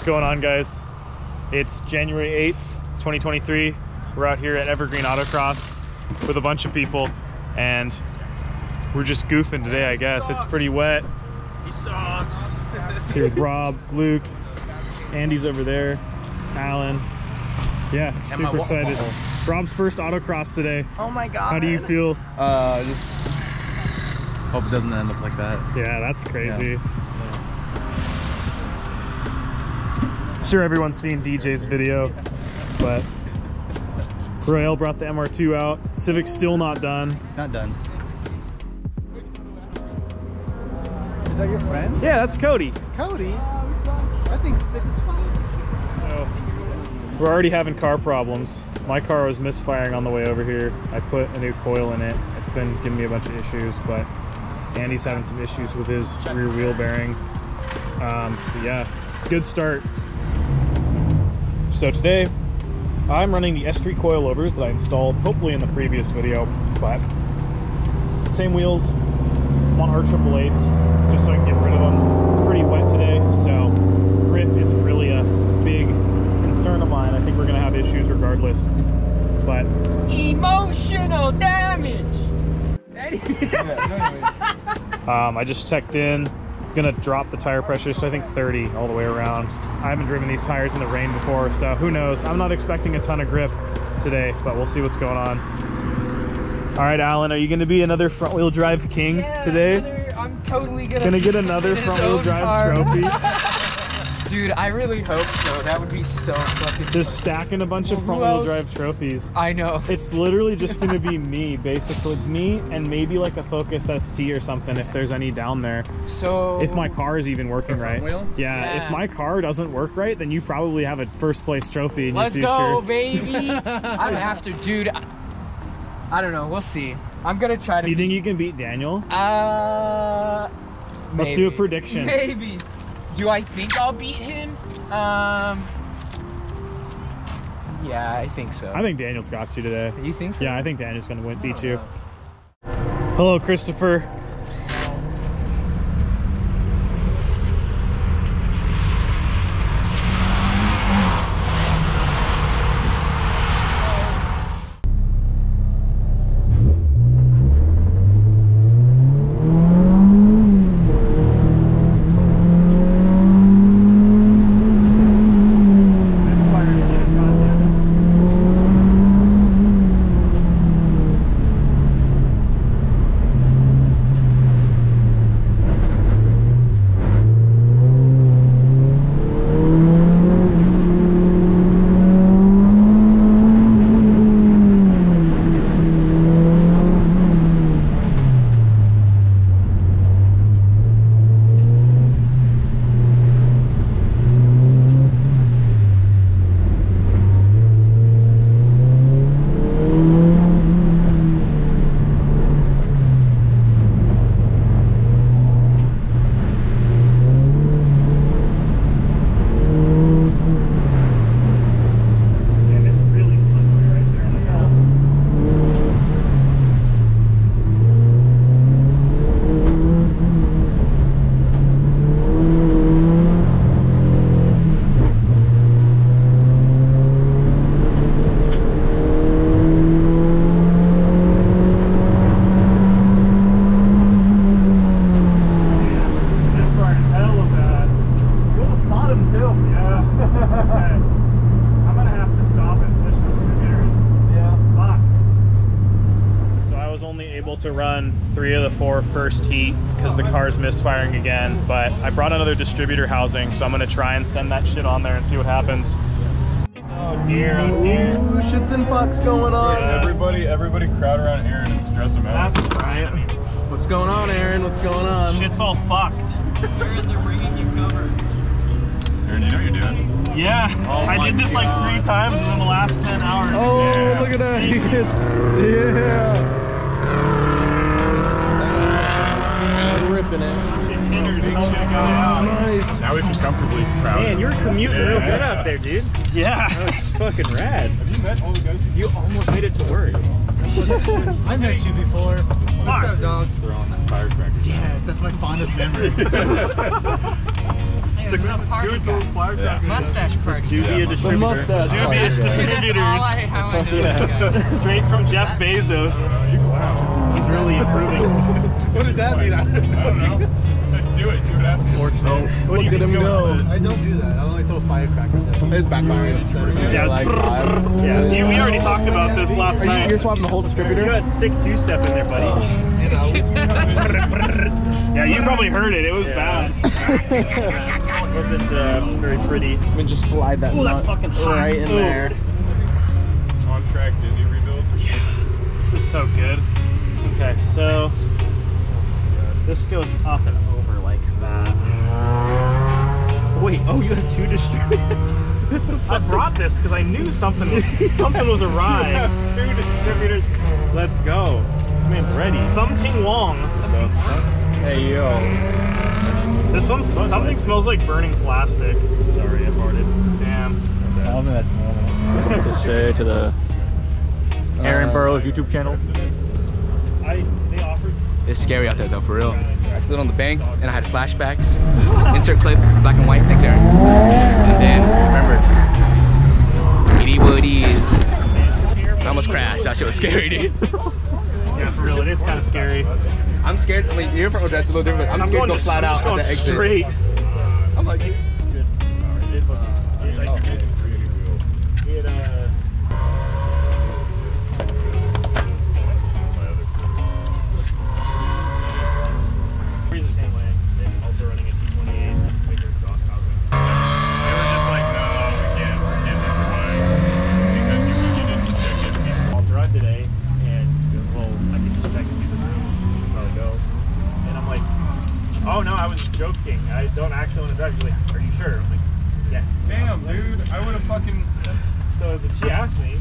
going on, guys? It's January 8th, 2023. We're out here at Evergreen Autocross with a bunch of people, and we're just goofing today, I guess. It's pretty wet. He sucks. Here's Rob, Luke, Andy's over there, Alan. Yeah, super excited. Rob's first autocross today. Oh my god. How do you feel? Just hope it doesn't end up like that. Yeah, that's crazy. Yeah. I'm sure everyone's seen DJ's video, but Royale brought the MR2 out. Civic's still not done. Not done. Is that your friend? Yeah, that's Cody. Cody? That thing's sick as fuck. So, we're already having car problems. My car was misfiring on the way over here. I put a new coil in it. It's been giving me a bunch of issues, but Andy's having some issues with his rear wheel bearing. But yeah, it's a good start. So today, I'm running the S3 coilovers that I installed, hopefully in the previous video, but same wheels, on R888s, just so I can get rid of them. It's pretty wet today, so grip isn't really a big concern of mine. I think we're gonna have issues regardless, but emotional damage. I just checked in, gonna drop the tire pressures to I think 30 all the way around. I haven't driven these tires in the rain before, so who knows. I'm not expecting a ton of grip today, but we'll see what's going on. All right, Alan, are you gonna be another front wheel drive king today? I'm totally gonna get another front wheel drive trophy. Dude, I really hope so. That would be so fucking just stacking a bunch of front wheel drive trophies. I know. It's literally just gonna be me, basically. Me and maybe like a Focus ST or something if there's any down there. So if my car is even working right. Yeah, if my car doesn't work right, then you probably have a first place trophy in your future. Let's go, baby. I'm after, dude. I don't know. We'll see. I'm gonna try to. Do you think you can beat Daniel? Maybe. Let's do a prediction. Maybe. Do I think I'll beat him? Yeah, I think so. I think Daniel's got you today. You think so? Yeah, I think Daniel's gonna beat you. Hello, Christopher. To run 3 of the 4 first heat because the car's misfiring again, but I brought another distributor housing, so I'm gonna try and send that shit on there and see what happens. Oh dear, oh dear. Ooh, shits and fucks going on. Yeah. Everybody crowd around Aaron and stress him out. That's right. What's going on, Aaron? What's going on? Shit's all fucked. Aaron, they're bringing you cover. Aaron, you know what you're doing? Yeah, I did this like 3 times in the last 10 hours. Oh, yeah. look at that. Yeah. Ripping it. Nice. Now we can comfortably crowd. Man, you're commuting real good out there, dude. Yeah. That was fucking rad. Have you met all the guys? You almost made it to work. I met you before. What's up, dog? They're on firecrackers. Yes, that's my fondest memory. Hey, It's a party guy. Mustache party. Dubia distributor. mustache. Dubious That's distributors. how I know this guy. Straight from Jeff Bezos. Wow. He's really improving. What does that mean? I don't know. Do it. See what happens. What do you Look at think's him going go. I don't do that. I only throw firecrackers at It's backfiring. Yeah, Like five. Yeah, we already talked about this last night. You're swapping the whole distributor? You got sick two-step in there, buddy. You know. Yeah, you probably heard it. It was bad. It wasn't very pretty. I mean, just slide that Oh, that's nut fucking hot. right in Ooh. there. On track Disney rebuild. This is so good. Okay, so this goes up and over like that. Wait, oh, you have two distributors? I brought this because I knew something was awry. Two distributors. Let's go. This man's ready. Something Wong. Hey, yo. This one, something smells like burning plastic. Sorry, I farted. Damn. I don't think that's normal. To say to the Aaron Burroughs YouTube channel. They offered. It's scary out there though, for real. I stood on the bank and I had flashbacks. Insert clip, black and white, thanks Aaron. And then, remember, it is what it is. I almost crashed, that shit was scary, dude. Yeah, for real, it is kind of scary. I'm scared, like, your front dress is a little different. I'm scared to go flat out at the exit. Straight. I'm like, He's the same way. It's also running a T28 bigger exhaust housing. They were just like, no, we can't because you didn't check it. I'll drive today, and he goes, well, I can just check and see the room. I'll go. And I'm like, oh no, I was joking. I don't actually want to drive. He's like, are you sure? I'm like, yes. Damn, dude, I would have fucking. So she asked me.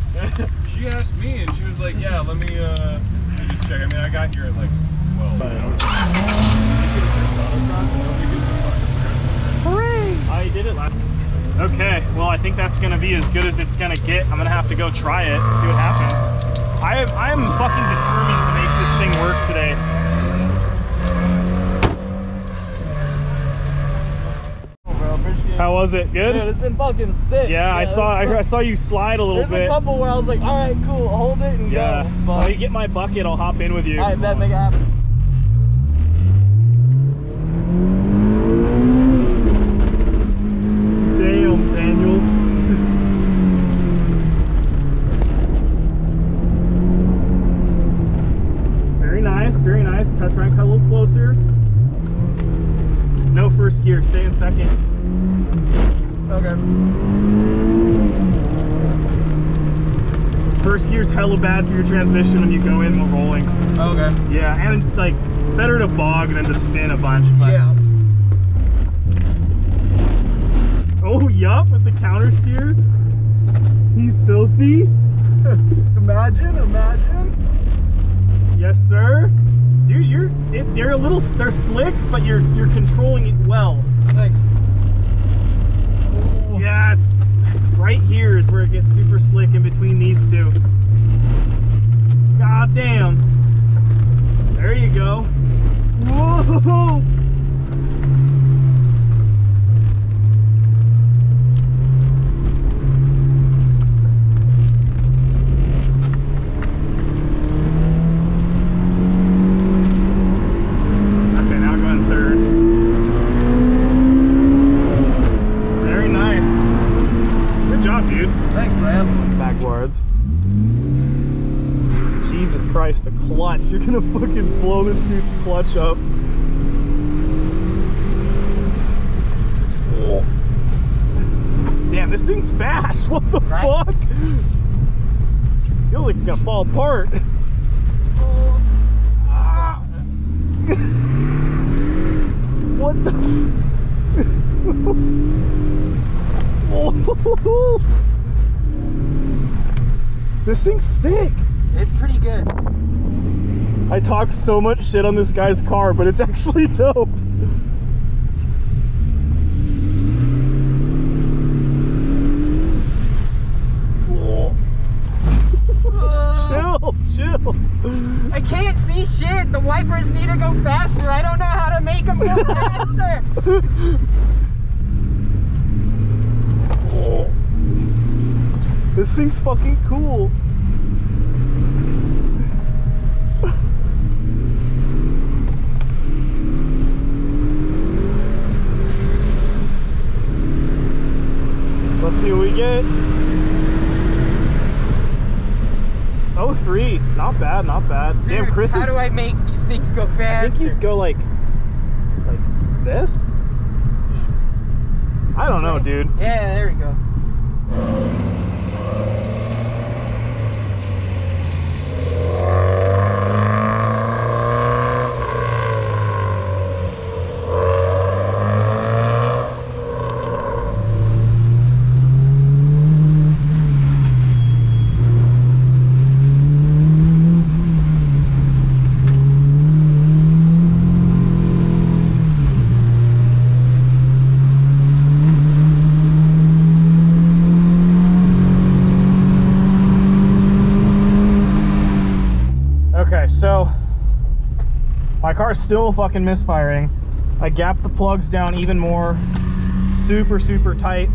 She asked me, and she was like, yeah, let me just check. I mean, I got here at like 12. Hooray! I did it last. Okay, well, I think that's gonna be as good as it's gonna get. I'm gonna have to go try it, see what happens. I'm fucking determined to make this thing work today. How was it? Good? Dude, it's been fucking sick. Yeah, I saw you slide a little There's bit. a couple where I was like, all right, cool, hold it and Yeah. go. But, Let me get my bucket. I'll hop in with you. all right, bet, make it happen. Damn, Daniel. Very nice, very nice. Try and cut a little closer. No first gear, stay in second. Okay. First gear's hella bad for your transmission when you go in while rolling. Okay. Yeah, and it's like better to bog than to spin a bunch. But... Yeah. Oh, yup, with the counter steer. He's filthy. Imagine. Yes, sir. Dude, they're slick, but you're controlling it well. Thanks. Yeah, it's right here is where it gets super slick in between these two. God damn. There you go. Whoa. Okay, now going third. Very nice. Good job, dude. Thanks, man. Backwards. Jesus Christ, the clutch. You're gonna fucking blow this dude's clutch up. Oh. Damn, this thing's fast. What the fuck? Feels like it's gonna fall apart. Ah. What the? Oh. This thing's sick. It's pretty good. I talk so much shit on this guy's car, but it's actually dope. Chill. I can't see shit. The wipers need to go faster. I don't know how to make them go faster. This thing's fucking cool. Let's see what we get. Oh, 3. Not bad, not bad. Dude, damn, Chris how is... do I make these things go faster? I think you'd go like this? I don't know, dude. Yeah, there we go. So my car's still fucking misfiring. I gapped the plugs down even more, super tight.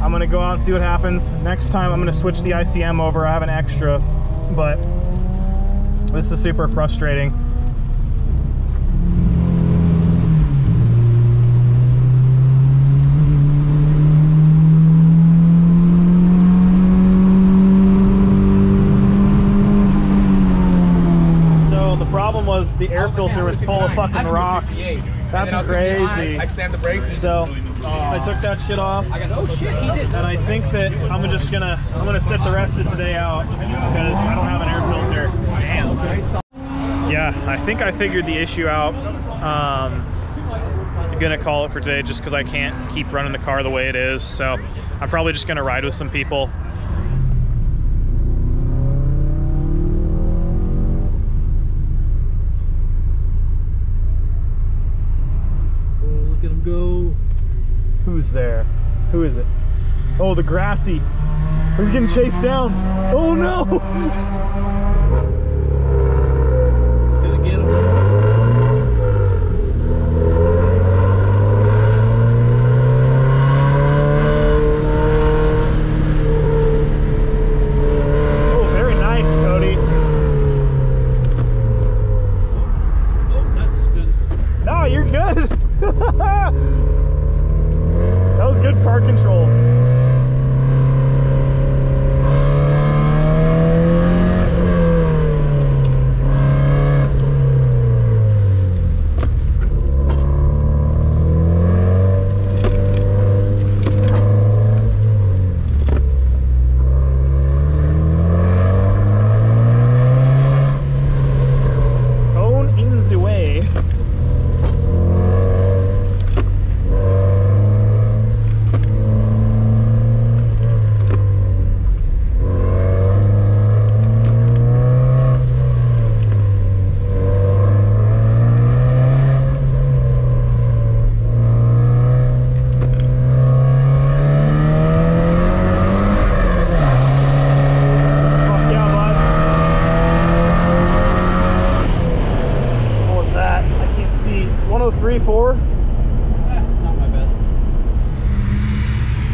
I'm gonna go out and see what happens. Next time I'm gonna switch the ICM over. I have an extra, but this is super frustrating. Was the air filter was full of fucking rocks. That's crazy. I slammed the brakes. So I took that shit off. Oh shit, he did. And I think that I'm gonna sit the rest of today out because I don't have an air filter. Damn. Yeah, I think I figured the issue out. I'm gonna call it for today just because I can't keep running the car the way it is. So I'm probably just gonna ride with some people. Go. Who's there? Who is it? Oh, the Grassy. He's getting chased down. Oh no! It's gonna get him. Oh, very nice, Cody. Oh, that's a spin. No, you're good. That was good park control. Cone in the way.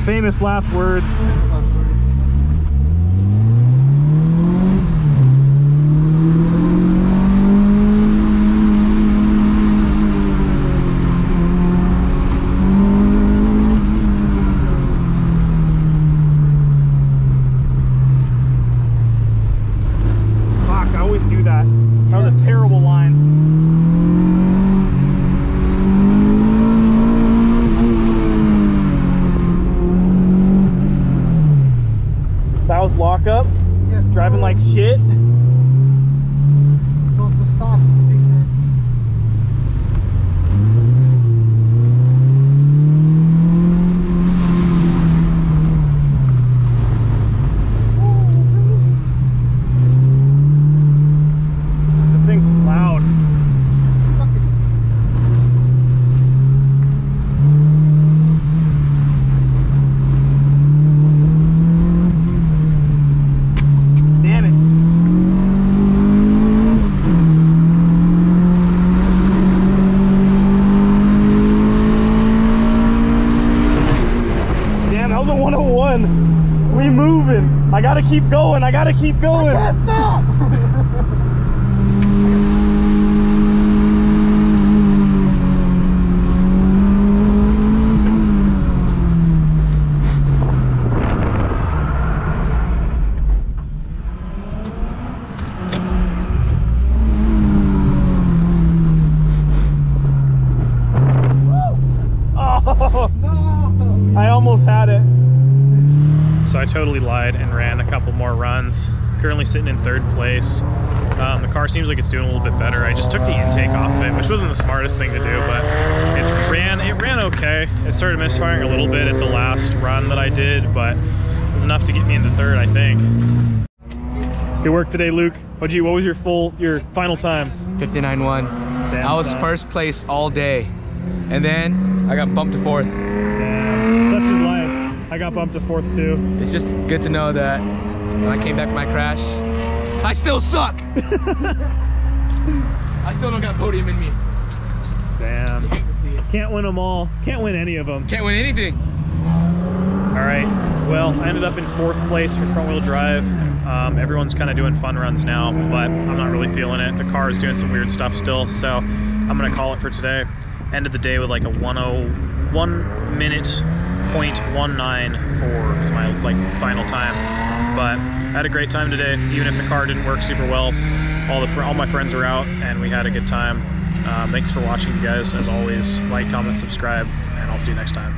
Famous last words. Fuck, I always do that. That was a terrible line. That was lockup. Yes. Driving like shit. Go to stop. This thing's loud. keep going. I gotta keep going. I can't stop. I almost had it. So I totally lied and ran a couple more runs. Currently sitting in 3rd place. The car seems like it's doing a little bit better. I just took the intake off of it, which wasn't the smartest thing to do, but it ran okay. It started misfiring a little bit at the last run that I did, but it was enough to get me into 3rd, I think. Good work today, Luke. What was your final time? 59.1. I was son. 1st place all day, and then I got bumped to 4th. Damn. Such is life. I got bumped to 4th too. It's just good to know that when I came back from my crash, I still suck. I still don't got podium in me. Damn. You hate to see it. Can't win them all. Can't win any of them. Can't win anything. All right. Well, I ended up in 4th place for front wheel drive. Everyone's kind of doing fun runs now, but I'm not really feeling it. The car is doing some weird stuff still, so I'm gonna call it for today. Ended the day with like a 1:01.194 is my final time. But I had a great time today, even if the car didn't work super well. All my friends were out and we had a good time. Thanks for watching, you guys. As always, like, comment, subscribe, and I'll see you next time.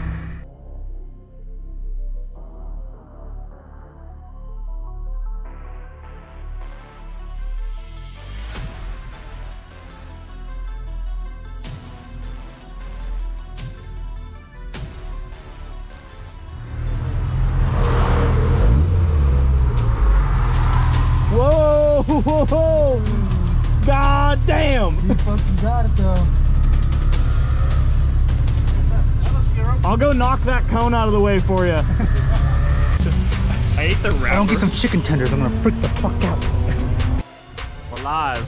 Whoa! God damn! You fucking got it though. I'll go knock that cone out of the way for you. I ate the wrapper. I don't get some chicken tenders, I'm gonna freak the fuck out. We're live.